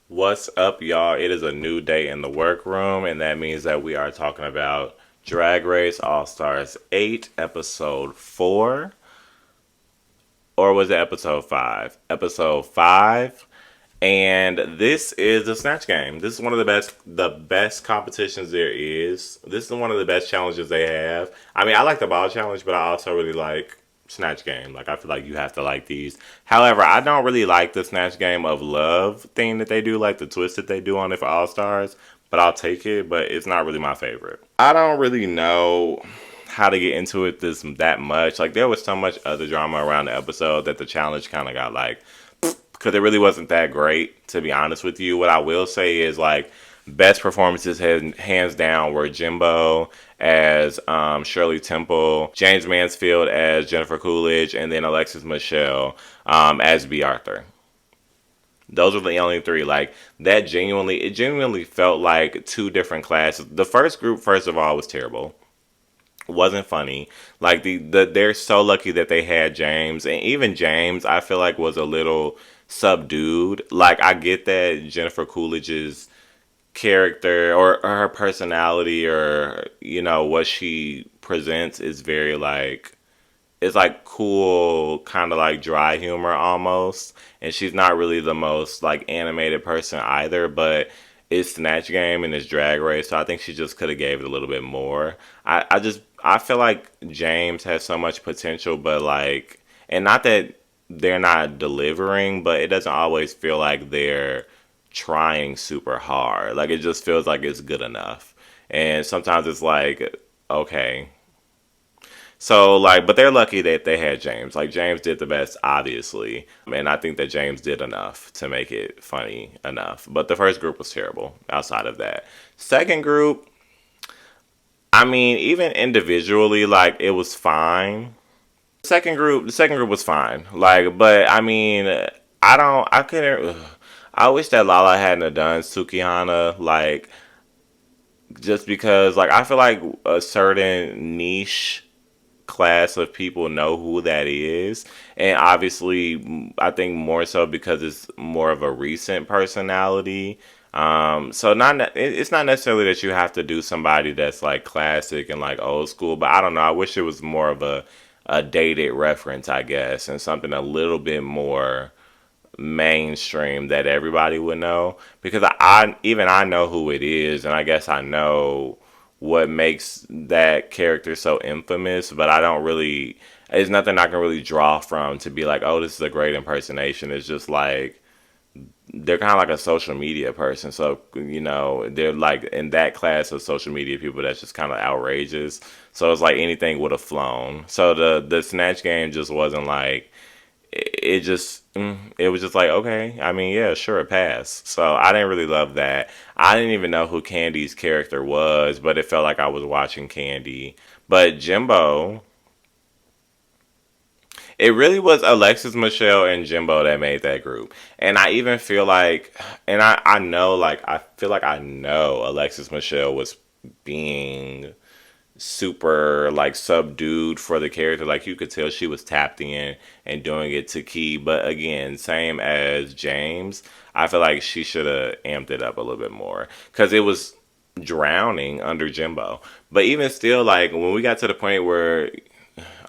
What's up, y'all? It is a new day in the workroom, and that means that we are talking about Drag Race All Stars 8, Episode 4. Or was it Episode 5? Episode 5. And this is the Snatch Game. This is one of the best competitions there is. This is one of the best challenges they have. I mean, I like the ball challenge, but I also really like Snatch Game. Like, I feel like you have to like these. However, I don't really like the Snatch Game of Love thing that they do, like the twist that they do on it for All Stars. But I'll take it, but it's not really my favorite. I don't really know how to get into it that much. Like, there was so much other drama around the episode that the challenge kind of got like, because it really wasn't that great, to be honest with you. What I will say is, like, best performances hands down were Jimbo as Shirley Temple, James Mansfield as Jennifer Coolidge, and then Alexis Michelle as B. Arthur. Those were the only three. Like, it genuinely felt like two different classes. The first group, first of all, was terrible. Wasn't funny. Like, they're so lucky that they had James, and even James I feel like was a little subdued. Like, I get that Jennifer Coolidge's character or her personality, or what she presents, is very like, it's like cool, kind of like dry humor almost. And she's not really the most like animated person either, but it's Snatch Game and it's Drag Race, so I think she just could have gave it a little bit more. I feel like James has so much potential, but like, and not that they're not delivering, but it doesn't always feel like they're trying super hard. Like, it just feels like it's good enough. And sometimes it's like, okay. So, like, but they're lucky that they had James. Like, James did the best, obviously. And I think that James did enough to make it funny enough. But the first group was terrible outside of that. Second group, I mean, even individually, like, it was fine. The second group was fine. Like, but I mean, I couldn't, I wish that Lala hadn't have done Sukihana, like, just because, like, I feel like a certain niche class of people know who that is, and obviously I think more so because it's more of a recent personality. So it's not necessarily that you have to do somebody that's like classic and like old school, but I don't know, I wish it was more of a dated reference, I guess, and something a little bit more mainstream that everybody would know, because I know who it is, and I guess I know what makes that character so infamous, but I don't really, it's nothing I can really draw from to be like, oh, this is a great impersonation. It's just like, they're kind of like a social media person, so they're like in that class of social media people that's just kind of outrageous, so it's like anything would have flown. So the Snatch Game just wasn't like, it was just like, okay, I mean, yeah, sure, it passed. So I didn't really love that. I didn't even know who Candy's character was, but it felt like I was watching Candy. But Jimbo, it really was Alexis, Michelle, and Jimbo that made that group. And I even feel like, and I know, like, I feel like I know Alexis Michelle was being super like subdued for the character. Like, you could tell she was tapped in and doing it to key. But again, same as James, I feel like she should have amped it up a little bit more, because it was drowning under Jimbo. But even still, like, when we got to the point where,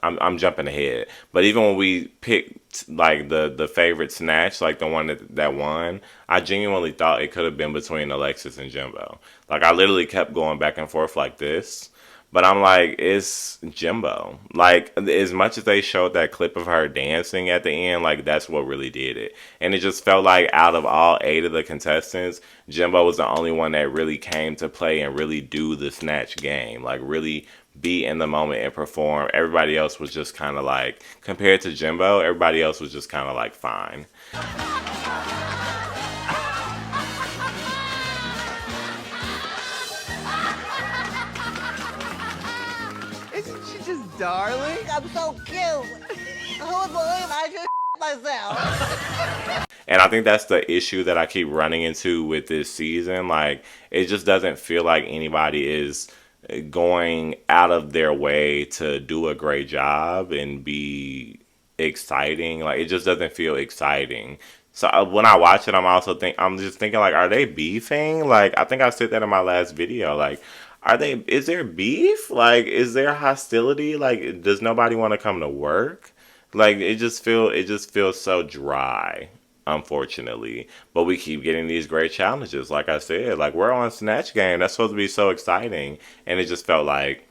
I'm jumping ahead, but even when we picked like the favorite Snatch, like the one that won, I genuinely thought it could have been between Alexis and Jimbo. Like, I literally kept going back and forth like this. But I'm like, it's Jimbo. Like, as much as they showed that clip of her dancing at the end, like, that's what really did it. And it just felt like out of all 8 of the contestants, Jimbo was the only one that really came to play and really do the Snatch Game. Like, really be in the moment and perform. Everybody else was just kind of like, compared to Jimbo, everybody else was just kind of like fine. Isn't she just darling? I'm so cute. Who would believe I just myself? And I think that's the issue that I keep running into with this season. Like, it just doesn't feel like anybody is going out of their way to do a great job and be exciting. Like, it just doesn't feel exciting. So when I watch it, I'm just thinking like, are they beefing? Like I think I said that in my last video. Like, are they? Is there beef? Like, is there hostility? Like, does nobody want to come to work? Like it just feels so dry, unfortunately. But we keep getting these great challenges. Like I said, like we're on Snatch Game. That's supposed to be so exciting, and it just felt like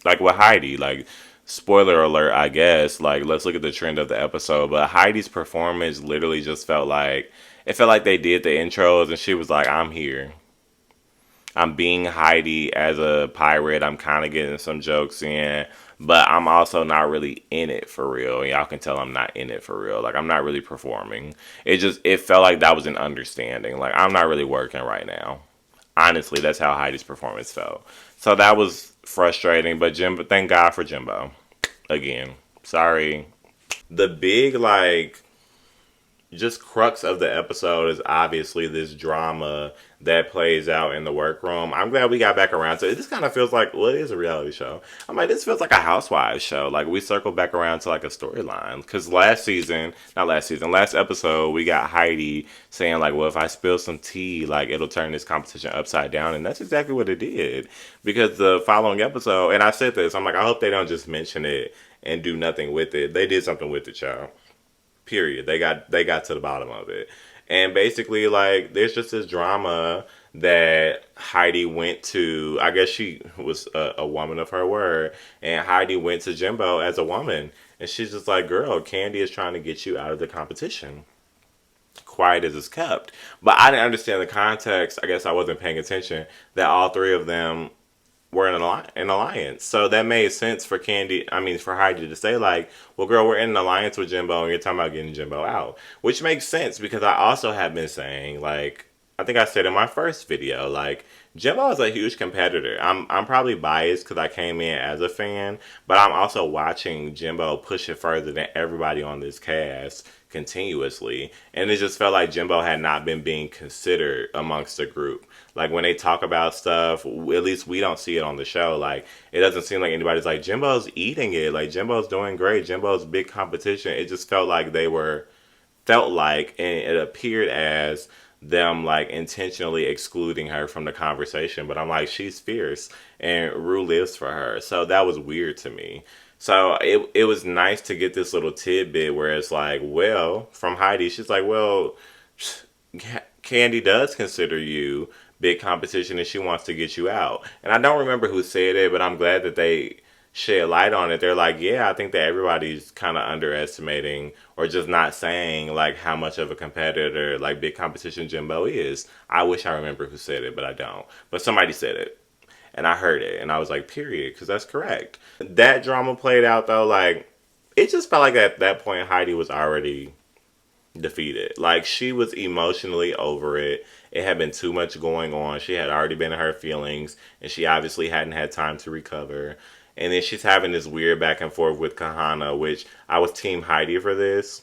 with Heidi, like spoiler alert, I guess. Like let's look at the trend of the episode. But Heidi's performance literally just felt like it felt like they did the intros and she was like, I'm here. I'm being Heidi as a pirate. I'm kind of getting some jokes in, but I'm also not really in it for real. Y'all can tell I'm not in it for real. Like I'm not really performing. It felt like that was an understanding. Like I'm not really working right now. Honestly, that's how Heidi's performance felt. So that was frustrating. But Jimbo, thank God for Jimbo. Again, sorry. The big just crux of the episode is obviously this drama that plays out in the workroom. I'm glad we got back around to it. This kind of feels like, well, it is a reality show. I'm like, this feels like a housewives show. Like we circled back around to like a storyline. Because last episode, we got Heidi saying like, well, if I spill some tea, like it'll turn this competition upside down. And that's exactly what it did. Because the following episode, and I said this, I'm like, I hope they don't just mention it and do nothing with it. They did something with it, y'all. Period. They got to the bottom of it. And basically like there's just this drama that Heidi went to. I guess she was a woman of her word, and Heidi went to Jimbo as a woman, and she's just like, girl, Candy is trying to get you out of the competition. Quiet as it's kept. But I didn't understand the context. I guess I wasn't paying attention that all three of them were an alliance. So that made sense for for Heidi to say like, well, girl, we're in an alliance with Jimbo and you're talking about getting Jimbo out. Which makes sense because I also have been saying like, I think I said in my first video, like, Jimbo is a huge competitor. I'm probably biased because I came in as a fan, but I'm also watching Jimbo push it further than everybody on this cast continuously. And it just felt like Jimbo had not been being considered amongst the group. Like when they talk about stuff, at least we don't see it on the show. Like it doesn't seem like anybody's like Jimbo's eating it. Like Jimbo's doing great. Jimbo's big competition. It just felt like felt like, and it appeared as them like intentionally excluding her from the conversation. But I'm like, she's fierce and Rue lives for her. So that was weird to me. So it was nice to get this little tidbit where it's like, well, from Heidi, she's like, well, Candy does consider you big competition and she wants to get you out. And I don't remember who said it, but I'm glad that they shed light on it. They're like, yeah, I think that everybody's kind of underestimating or just not saying like how much of a competitor like big competition Jimbo is. I wish I remember who said it, but I don't. But somebody said it. And I heard it and I was like, period, because that's correct. That drama played out though, like it just felt like at that point Heidi was already defeated. Like she was emotionally over it. It had been too much going on. She had already been in her feelings and she obviously hadn't had time to recover. And then she's having this weird back and forth with Kahana, which I was team Heidi for this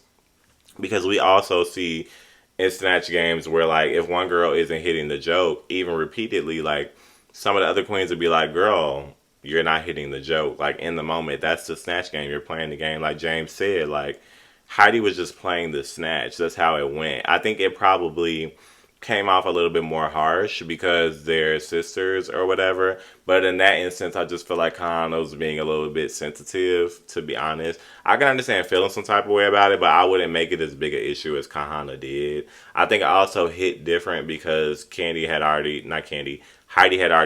because we also see in Snatch games where like if one girl isn't hitting the joke even repeatedly, like some of the other queens would be like, girl, you're not hitting the joke. Like in the moment, that's the Snatch game. You're playing the game. Like James said, like Heidi was just playing the Snatch. That's how it went. I think it probably came off a little bit more harsh because they're sisters or whatever. But in that instance, I just feel like Kahana's being a little bit sensitive, to be honest. I can understand feeling some type of way about it, but I wouldn't make it as big an issue as Kahana did. I think it also hit different because Heidi had already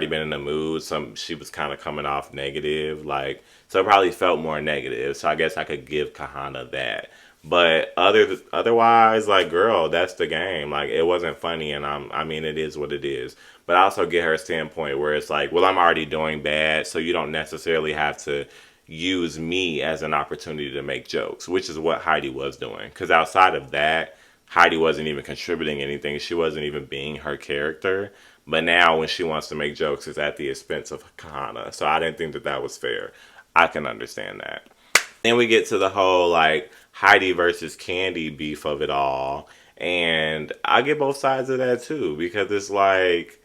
been in the mood. She was kind of coming off negative, like, so it probably felt more negative. So I guess I could give Kahana that. But otherwise, like, girl, that's the game. Like, it wasn't funny, and I mean, it is what it is. But I also get her standpoint where it's like, well, I'm already doing bad, so you don't necessarily have to use me as an opportunity to make jokes, which is what Heidi was doing. Because outside of that, Heidi wasn't even contributing anything. She wasn't even being her character. But now, when she wants to make jokes, it's at the expense of Kahana. So I didn't think that that was fair. I can understand that. Then we get to the whole like Heidi versus Candy beef of it all. And I get both sides of that too because it's like,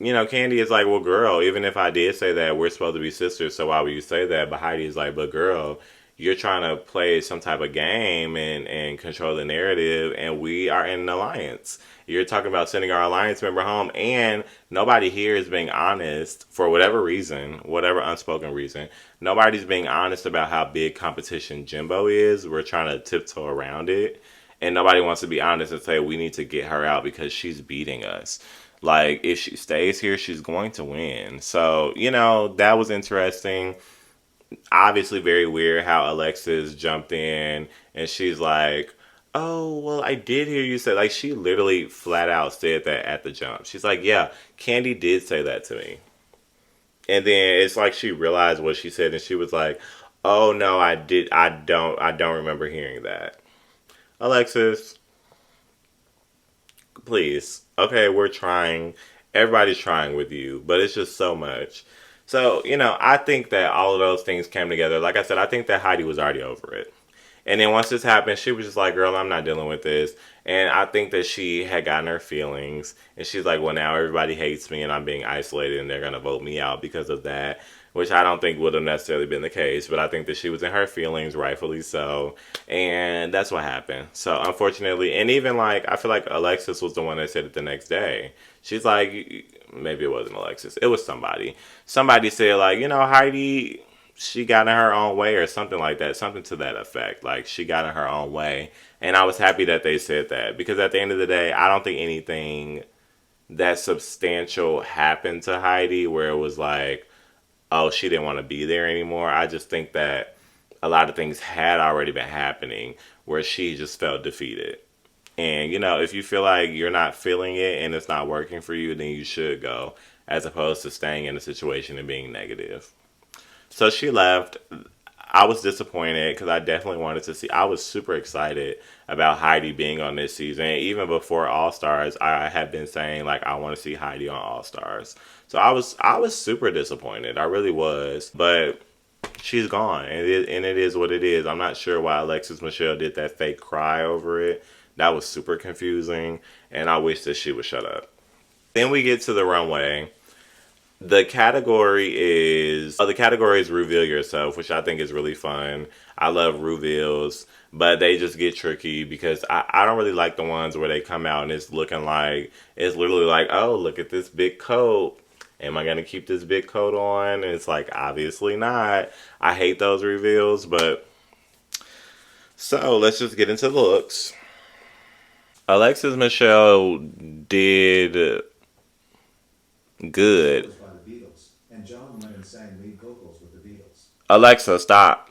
Candy is like, well, girl, even if I did say that, we're supposed to be sisters, so why would you say that? But Heidi is like, but girl, you're trying to play some type of game and control the narrative, and we are in an alliance. You're talking about sending our alliance member home, and nobody here is being honest for whatever reason, whatever unspoken reason. Nobody's being honest about how big competition Jimbo is. We're trying to tiptoe around it, and nobody wants to be honest and say we need to get her out because she's beating us. Like, if she stays here, she's going to win. So, that was interesting. Obviously, very weird how Alexis jumped in and she's like, "Oh, well, I did hear you say," like, she literally flat out said that at the jump. She's like, "Yeah, Candy did say that to me." And then it's like she realized what she said and she was like, "Oh no, I did. I don't remember hearing that." Alexis, please. Okay, we're trying. Everybody's trying with you, but it's just so much. So, I think that all of those things came together. Like I said, I think that Heidi was already over it. And then once this happened, she was just like, "Girl, I'm not dealing with this." And I think that she had gotten her feelings. And she's like, "Well, now everybody hates me and I'm being isolated and they're going to vote me out because of that." Which I don't think would have necessarily been the case. But I think that she was in her feelings, rightfully so. And that's what happened. So, unfortunately, and even like, I feel like Alexis was the one that said it the next day. She's like, maybe it wasn't Alexis. It was somebody. Somebody said, like, Heidi, she got in her own way or something like that, something to that effect. Like, she got in her own way. And I was happy that they said that because at the end of the day, I don't think anything that substantial happened to Heidi where it was like, oh, she didn't want to be there anymore. I just think that a lot of things had already been happening where she just felt defeated. And, if you feel like you're not feeling it and it's not working for you, then you should go as opposed to staying in a situation and being negative. So she left. I was disappointed because I definitely wanted to see. I was super excited about Heidi being on this season. Even before All Stars, I had been saying like I want to see Heidi on All Stars. So I was super disappointed. I really was. But she's gone, and it is what it is. I'm not sure why Alexis Michelle did that fake cry over it. That was super confusing, and I wish that she would shut up. Then we get to the runway. The category is reveal yourself, which I think is really fun. I love reveals, but they just get tricky because I don't really like the ones where they come out and it's literally like, "Oh, look at this big coat. Am I gonna keep this big coat on?" And it's like, obviously not. I hate those reveals, but so let's just get into the looks. Alexis Michelle did good. By the Beatles, and John went and sang lead vocals with the Beatles. Alexa, stop.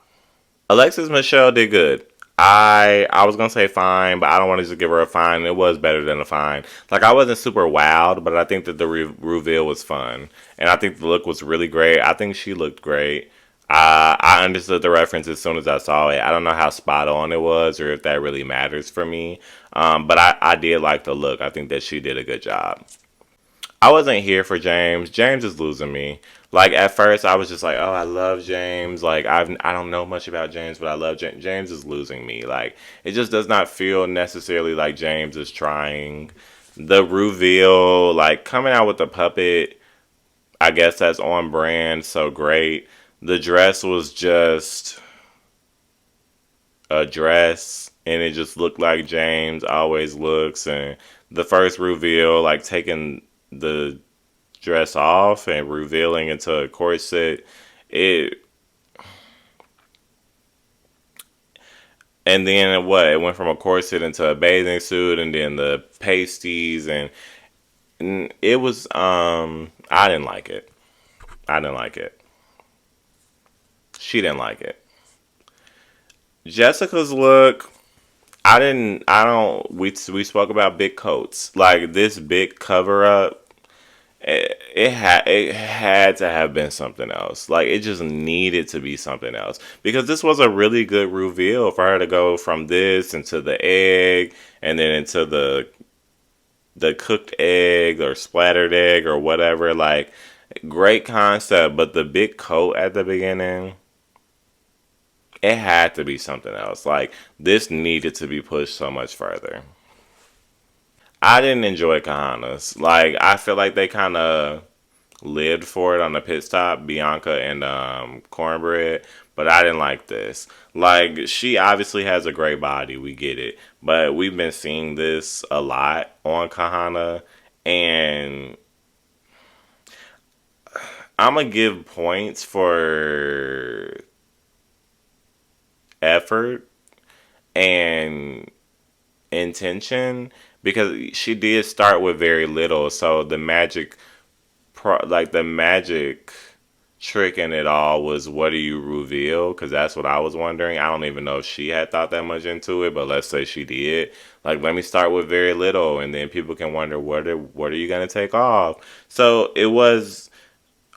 Alexis Michelle did good. I was gonna say fine, but I don't want to just give her a fine. It was better than a fine. Like, I wasn't super wowed, but I think that the reveal was fun, and I think the look was really great. I think she looked great. I understood the reference as soon as I saw it. I don't know how spot on it was, or if that really matters for me. But I did like the look. I think that she did a good job. I wasn't here for James. James is losing me. Like, at first, I was just like, "Oh, I love James." Like, I don't know much about James, but I love James. James is losing me. Like, it just does not feel necessarily like James is trying. The reveal, like, coming out with the puppet, I guess that's on brand. So great. The dress was just a dress, and it just looked like James always looks. And the first reveal, like, taking the dress off and revealing into a corset, it and then what, it went from a corset into a bathing suit, and then the pasties, and it was I didn't like it. I didn't like it. She didn't like it. Jessica's look, I don't we spoke about big coats, like this big cover up. It had to have been something else. Like, it just needed to be something else because this was a really good reveal for her to go from this into the egg and then into the cooked egg or splattered egg or whatever. Like, great concept, but the big coat at the beginning, it had to be something else. Like, this needed to be pushed so much further. I didn't enjoy Kahanas. Like, I feel like they kind of lived for it on the pit stop, Bianca and Cornbread. But I didn't like this. Like, she obviously has a great body, we get it. But we've been seeing this a lot on Kahana, and I'm gonna give points for effort and intention because she did start with very little. So the magic, like the magic trick in it all was what do you reveal? Because that's what I was wondering. I don't even know if she had thought that much into it, but let's say she did. Like, let me start with very little, and then people can wonder what are you gonna take off. So it was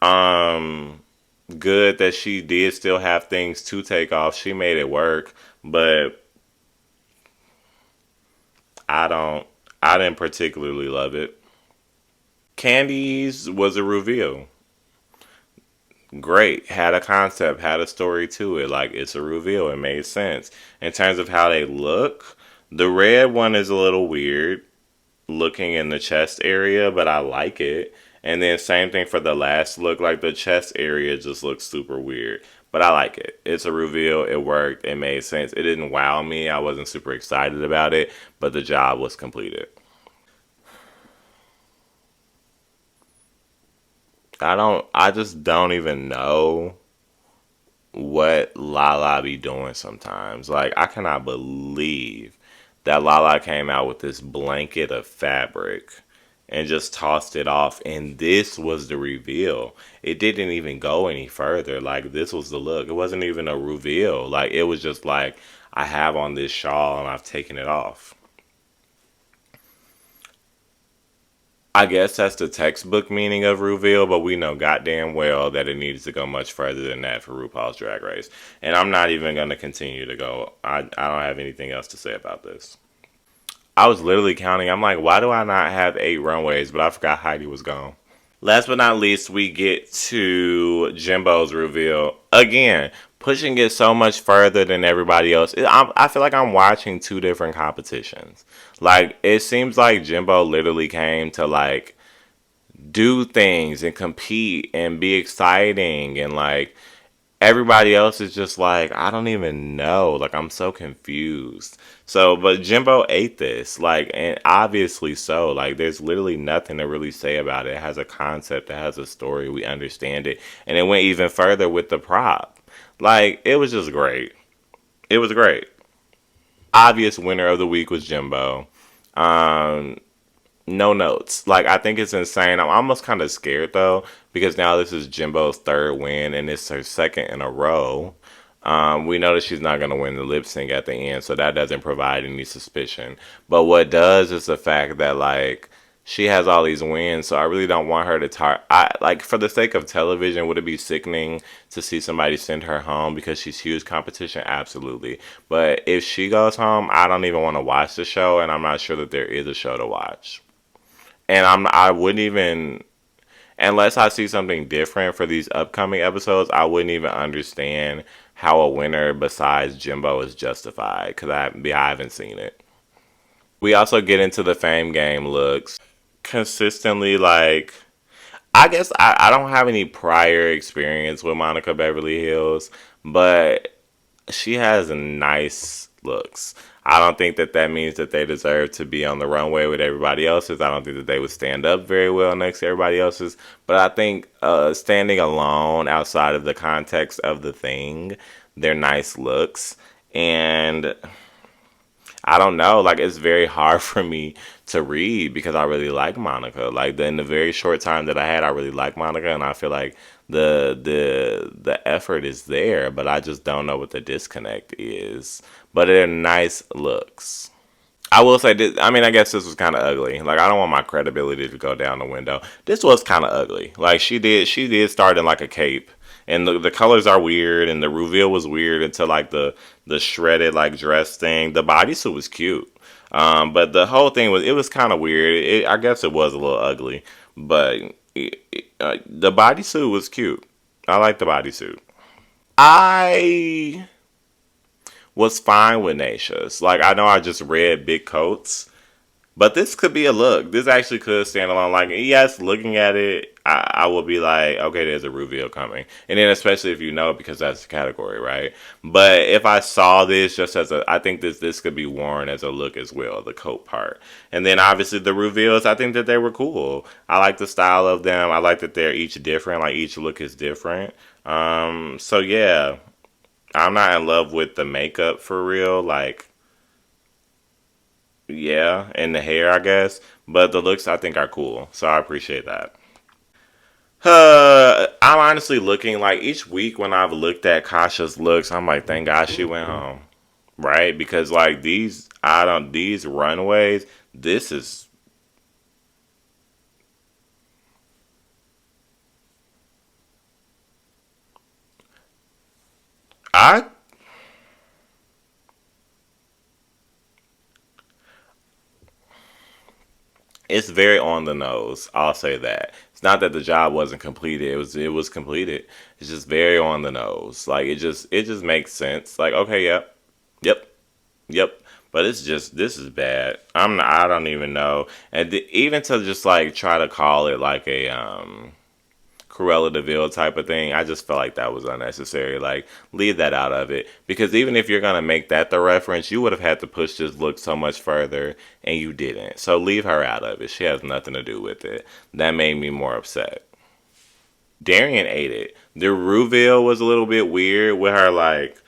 um good that she did still have things to take off. She made it work, but I don't. I didn't particularly love it. Candy's was a reveal. Great. Had a concept, had a story to it. Like, it's a reveal. It made sense. In terms of how they look, the red one is a little weird looking in the chest area, but I like it. And then same thing for the last look. Like, the chest area just looks super weird. But I like it. It's a reveal. It worked. It made sense. It didn't wow me. I wasn't super excited about it, but the job was completed. I just don't even know what Lala be doing sometimes. Like, I cannot believe that Lala came out with this blanket of fabric and just tossed it off. And this was the reveal. It didn't even go any further. Like, this was the look. It wasn't even a reveal. Like, it was just like, I have on this shawl and I've taken it off. I guess that's the textbook meaning of reveal, but we know goddamn well that it needs to go much further than that for RuPaul's Drag Race. And I'm not even going to continue to go. I don't have anything else to say about this. I was literally counting. I'm like, why do I not have 8 runways? But I forgot Heidi was gone. Last but not least, we get to Jimbo's reveal. Again, pushing it so much further than everybody else. I feel like I'm watching two different competitions. Like, it seems like Jimbo literally came to, like, do things and compete and be exciting, and like everybody else is just like, I don't even know, like I'm so confused. So but Jimbo ate this, like, and obviously so, like there's literally nothing to really say about it. It has a concept, it has a story, we understand it, and it went even further with the prop. Like, it was just great. It was great. Obvious winner of the week was Jimbo. um no notes. Like, I think it's insane. I'm almost kind of scared though, because now this is Jimbo's third win and it's her second in a row. We know that she's not going to win the lip sync at the end, so that doesn't provide any suspicion. But what does is the fact that, like, she has all these wins, so I really don't want her to I like, for the sake of television, would it be sickening to see somebody send her home because she's huge competition? Absolutely. But if she goes home, I don't even want to watch the show, and I'm not sure that there is a show to watch. And I wouldn't even, unless I see something different for these upcoming episodes, I wouldn't even understand how a winner besides Jimbo is justified, because I haven't seen it. We also get into the Fame Game looks. Consistently, like, I guess I don't have any prior experience with Monica Beverly Hills, but she has nice looks. I don't think that that means that they deserve to be on the runway with everybody else's. I don't think that they would stand up very well next to everybody else's. But I think standing alone outside of the context of the thing, they're nice looks. And I don't know, like, it's very hard for me to read because I really like Monica. Like, in the very short time that I had, I really like Monica, and I feel like the effort is there, but I just don't know what the disconnect is. But they're nice looks. I will say this, I mean, I guess this was kind of ugly. Like, I don't want my credibility to go down the window. This was kind of ugly. Like, she did start in like a cape, and the colors are weird, and the reveal was weird until like the shredded like dress thing. The bodysuit was cute, but the whole thing was, it was kind of weird. I guess it was a little ugly, but the bodysuit was cute. I like the bodysuit. I was fine with Naisha's. Like, I know I just read big coats, But this could be a look. This actually could stand alone. Like, yes, looking at it, I will be like, okay, there's a reveal coming. And then especially if you know, because that's the category, right? But if I saw this just as a, I think this could be worn as a look as well, the coat part. And then obviously the reveals, I think that they were cool. I like the style of them. I like that they're each different. Like each look is different. So yeah, I'm not in love with the makeup for real. Like, yeah, and the hair, I guess. But the looks, I think, are cool. So I appreciate that. I'm honestly looking like each week when I've looked at Kasha's looks, I'm like, thank God she went home, right? Because like these runways, this is I it's very on the nose. I'll say that. It's not that the job wasn't completed. It was completed. It's just very on the nose. Like it just makes sense. Like okay, yep, yep, yep. But it's just this is bad. I don't even know. And even to just like try to call it like a Cruella Deville type of thing, I just felt like that was unnecessary. Like, leave that out of it. Because even if you're going to make that the reference, you would have had to push this look so much further, and you didn't. So leave her out of it. She has nothing to do with it. That made me more upset. Darian ate it. The reveal was a little bit weird with her, like,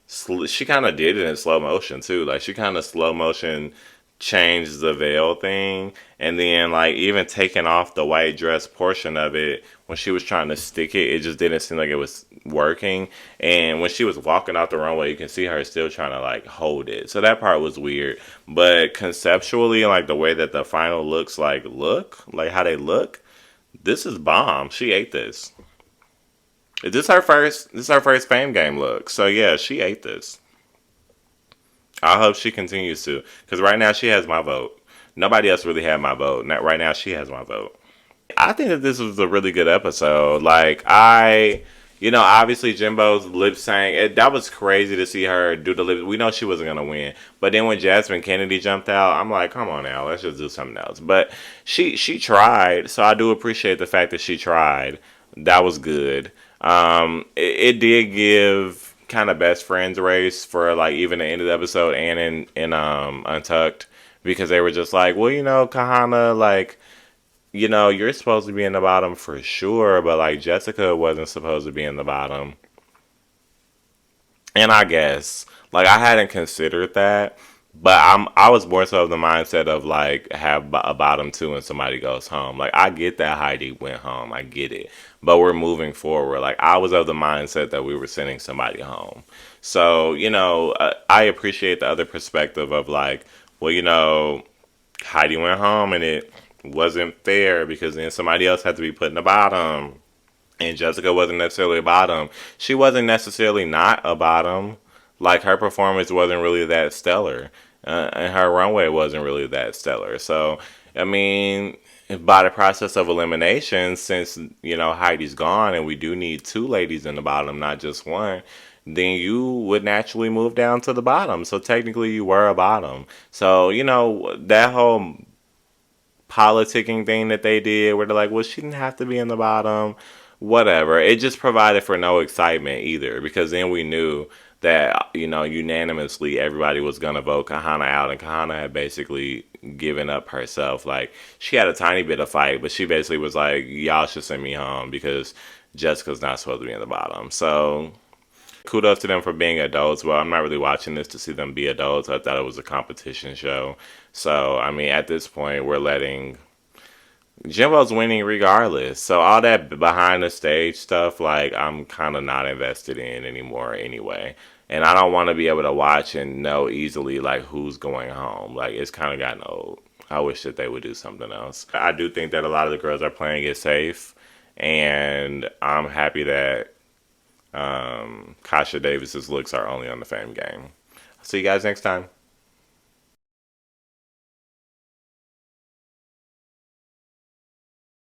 she kind of did it in slow motion too. Like she kind of slow motion changed the veil thing, and then like even taking off the white dress portion of it when she was trying to stick it, it just didn't seem like it was working. And when she was walking out the runway, you can see her still trying to like hold it. So that part was weird. But conceptually, like the way that the final looks like how they look, this is bomb. She ate this. This is her first fame game look. So yeah, she ate this. I hope she continues to, because right now she has my vote. Nobody else really had my vote. Right now she has my vote. I think that this was a really good episode. Obviously Jimbo's lip sync. That was crazy to see her do the lip. We know she wasn't gonna win, but then when Jasmine Kennedy jumped out, I'm like, come on now, let's just do something else. But she tried, so I do appreciate the fact that she tried. That was good. It did give kind of best friends race for like even the end of the episode and in Untucked, because they were just like, well, Kahana, like, you're supposed to be in the bottom for sure, but like Jessica wasn't supposed to be in the bottom. And I guess like I hadn't considered that, but I was more so of the mindset of like have a bottom two and somebody goes home. Like I get that Heidi went home, I get it, but we're moving forward. Like I was of the mindset that we were sending somebody home. So I appreciate the other perspective of like, well, Heidi went home and it wasn't fair because then somebody else had to be put in the bottom. And Jessica wasn't necessarily a bottom. She wasn't necessarily not a bottom. Like her performance wasn't really that stellar, and her runway wasn't really that stellar. So, I mean, by the process of elimination, since Heidi's gone, and we do need two ladies in the bottom, not just one, then you would naturally move down to the bottom. So technically, you were a bottom. So that whole politicking thing that they did where they're like, well, she didn't have to be in the bottom. Whatever. It just provided for no excitement either, because then we knew that, unanimously everybody was going to vote Kahana out, and Kahana had basically given up herself. Like, she had a tiny bit of fight, but she basically was like, y'all should send me home because Jessica's not supposed to be in the bottom. So, kudos to them for being adults. Well, I'm not really watching this to see them be adults. I thought it was a competition show. So, I mean, at this point, we're letting Jimbo's winning regardless. So all that behind the stage stuff, like I'm kind of not invested in anymore anyway. And I don't want to be able to watch and know easily like who's going home. Like it's kind of gotten old. I wish that they would do something else. I do think that a lot of the girls are playing it safe, and I'm happy that Kasha Davis's looks are only on the Fame game. See you guys next time.